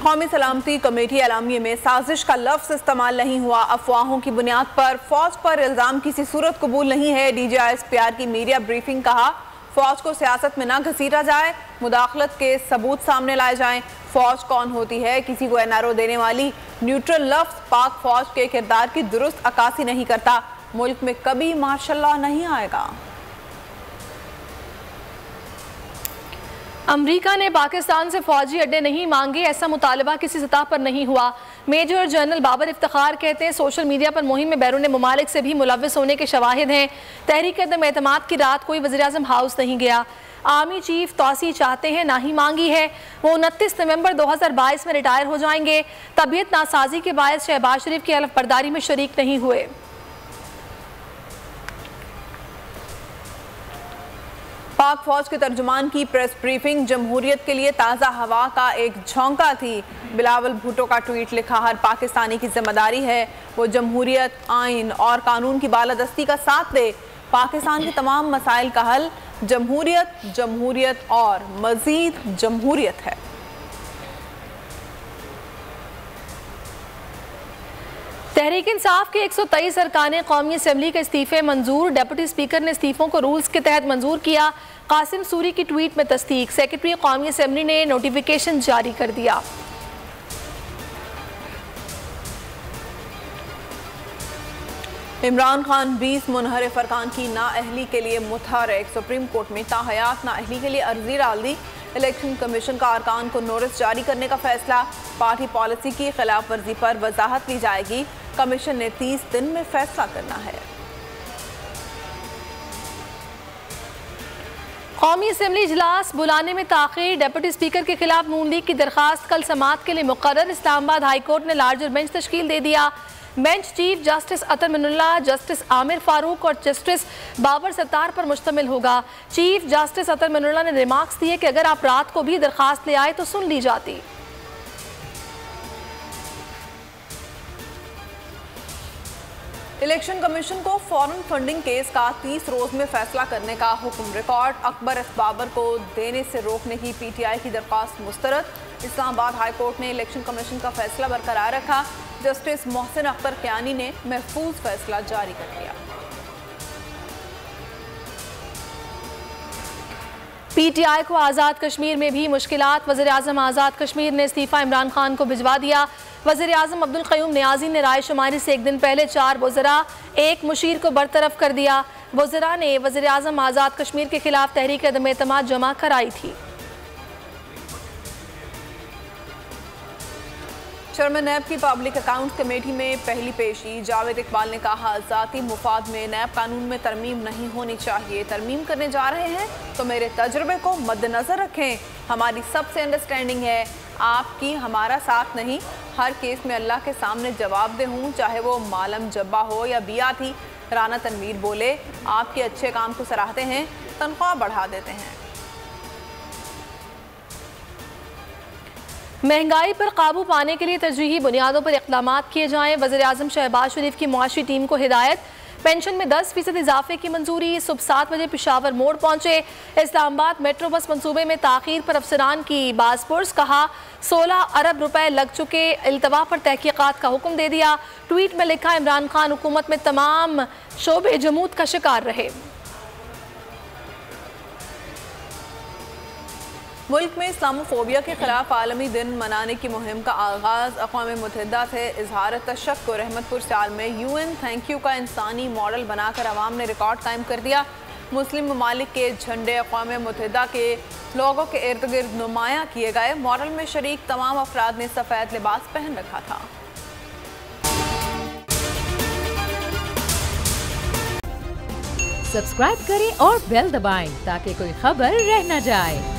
कौमी सलामती कमेटी एलामिये में साजिश का लफ्ज़ इस्तेमाल नहीं हुआ। अफवाहों की बुनियाद पर फौज पर इल्ज़ाम किसी सूरत कबूल नहीं है। DGISPR की मीडिया ब्रीफिंग। कहा, फौज को सियासत में ना घसीटा जाए, मुदाखलत के सबूत सामने लाए जाएं। फौज कौन होती है, किसी को NRO देने वाली। न्यूट्रल लफ्ज़ पाक फौज के किरदार की दुरुस्त अक्कासी नहीं करता। मुल्क में कभी मार्शल लॉ नहीं आएगा। अमरीका ने पाकिस्तान से फौजी अड्डे नहीं मांगे, ऐसा मुतालबा किसी सतह पर नहीं हुआ। मेजर जनरल बाबर इफ्तिखार कहते हैं, सोशल मीडिया पर मुहिम में बैरून मुमालिक से भी मुलव्वस होने के शवाहिद हैं। तहरीक-ए-एतमाद की रात कोई वज़ीर-ए-आज़म हाउस नहीं गया। आर्मी चीफ तौसी चाहते हैं, ना ही मांगी है। वो 29 नवंबर 2022 में रिटायर हो जाएंगे। तबीयत नासाजी के बायस शहबाज शरीफ की हलफ बर्दारी में शरीक नहीं हुए। पाक फौज के तर्जुमान की प्रेस ब्रीफिंग जमहूरियत के लिए ताज़ा हवा का एक झोंका थी। बिलावल भुट्टो का ट्वीट लिखा, हर पाकिस्तानी की जिम्मेदारी है वो जमहूरियत, आइन और कानून की बालादस्ती का साथ दे। पाकिस्तान के तमाम मसाइल का हल जमहूरियत, जमहूरियत और मजीद जमहूरियत है। तहरीक इंसाफ के 123 अरकान कौमी असम्बली के इस्तीफे मंजूर। डिप्टी स्पीकर ने इस्तीफों को रूल्स के तहत मंजूर किया। कासिम सूरी की ट्वीट में तस्दीक। सेक्रेटरी कौमी असम्बली ने नोटिफिकेशन जारी कर दिया। इमरान खान 20 मुनहरिफ अरकान की नाअहली के लिए मुतहर्रिक। सुप्रीम कोर्ट में ताहयात नाअहली के लिए अर्जी डाल दी। इलेक्शन कमीशन का अरकान को नोटिस जारी करने का फैसला। पार्टी पॉलिसी की खिलाफ वर्जी पर वजाहत दी जाएगी। कमीशन ने 30 दिन में फैसला करना है। कौमी असम्बली इजलास बुलाने में ताख़ीर। डिप्टी स्पीकर के खिलाफ नून लीग की दरखास्त कल समाअत के लिए मुकर्रर। इस्लामाबाद हाई कोर्ट ने लार्जर बेंच तश्कील दे दिया। बेंच चीफ जस्टिस अतर मिनुल्लाह, जस्टिस आमिर फारूक और जस्टिस बाबर सत्तार पर मुश्तमिल होगा। चीफ जस्टिस अतर मिनुल्लाह ने रिमार्क्स दिए कि अगर आप रात को भी दरखास्त ले आए तो सुन ली जाती। इलेक्शन कमीशन को फॉरेन फंडिंग केस का 30 रोज में फैसला करने का हुक्म। रिकॉर्ड अकबर एस बाबर को देने से रोकने की PTI की दरख्वास्त मुस्तरद। इस्लामाबाद हाई कोर्ट ने इलेक्शन कमीशन का फैसला बरकरार रखा। जस्टिस मोहसिन अख्तर कियानी ने महफूज फैसला जारी कर दिया। PTI को आज़ाद कश्मीर में भी मुश्किलात। वज़ीर-ए-आज़म आज़ाद कश्मीर ने इस्तीफ़ा इमरान खान को भिजवा दिया। वज़ीर-ए-आज़म अब्दुल क़य्यूम नियाज़ी ने राय शुमारी से एक दिन पहले 4 वज़रा, 1 मुशीर को बरतरफ कर दिया। वज़रा ने वज़ीर-ए-आज़म आज़ाद कश्मीर के खिलाफ तहरीक-ए-एतमाद जमा कराई थी। चेयरमैन नैब की पब्लिक अकाउंट कमेटी में पहली पेशी। जावेद इकबाल ने कहा, ज़ाती मुफाद में नैब कानून में तरमीम नहीं होनी चाहिए। तरमीम करने जा रहे हैं तो मेरे तजुर्बे को मद्देनज़र रखें। हमारी सबसे अंडरस्टैंडिंग है, आपकी हमारा साथ नहीं। हर केस में अल्लाह के सामने जवाबदेह हूँ, चाहे वो मालम जब्बा हो या बिया थी। राना तनवीर बोले, आपके अच्छे काम को सराहते हैं, तनख्वाह बढ़ा देते हैं। महंगाई पर काबू पाने के लिए तरजीही बुनियादों पर इक़दामात किए जाएँ। वज़ीर-ए-आज़म शहबाज शरीफ की मुआशी टीम को हिदायत। पेंशन में 10% इजाफे की मंजूरी। सुबह 7 बजे पेशावर मोड़ पहुंचे। इस्लामाबाद मेट्रो बस मंसूबे में ताख़ीर पर अफसरान की बाज़पुरस। कहा, 16 अरब रुपए लग चुके। इल्तवा पर तहकीकात का हुक्म दे दिया। ट्वीट में लिखा, इमरान खान हुकूमत में तमाम शोबे जमूत का शिकार रहे। मुल्क में इस्लामोफोबिया के खिलाफ आलमी दिन मनाने की मुहिम का आगाज़। अक़वाम मुत्तहिदा से इजहार तशक्कुर को रहमतपुर साल में UN थैंक यू का इंसानी मॉडल बनाकर अवाम ने रिकॉर्ड कायम कर दिया। मुस्लिम ममालिक के झंडे अक़वाम मुत्तहिदा के लोगों के इर्द गिर्द नुमायाँ किए गए। मॉडल में शरीक तमाम अफराद ने सफ़ेद लिबास पहन रखा था। सब्सक्राइब करें और बेल दबाएं ताकि कोई खबर रह न जाए।